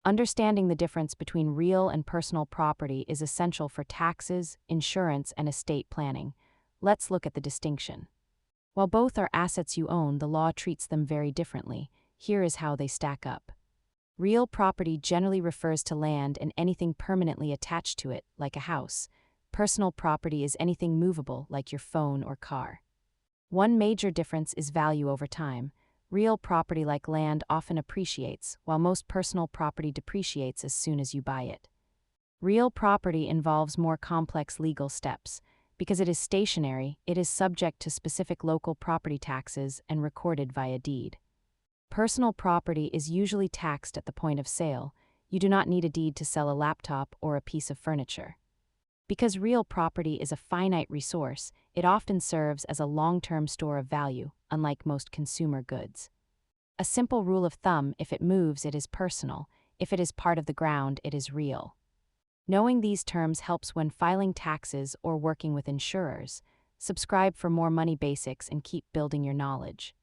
Understanding the difference between real and personal property is essential for taxes, insurance, and estate planning. Let's look at the distinction. While both are assets you own, the law treats them very differently. Here is how they stack up. Real property generally refers to land and anything permanently attached to it, like a house. Personal property is anything movable, like your phone or car. One major difference is value over time. Real property like land often appreciates, while most personal property depreciates as soon as you buy it. Real property involves more complex legal steps. Because it is stationary, it is subject to specific local property taxes and recorded via deed. Personal property is usually taxed at the point of sale. You do not need a deed to sell a laptop or a piece of furniture. Because real property is a finite resource, it often serves as a long-term store of value, unlike most consumer goods. A simple rule of thumb: if it moves, it is personal. If it is part of the ground, it is real. Knowing these terms helps when filing taxes or working with insurers. Subscribe for more money basics and keep building your knowledge.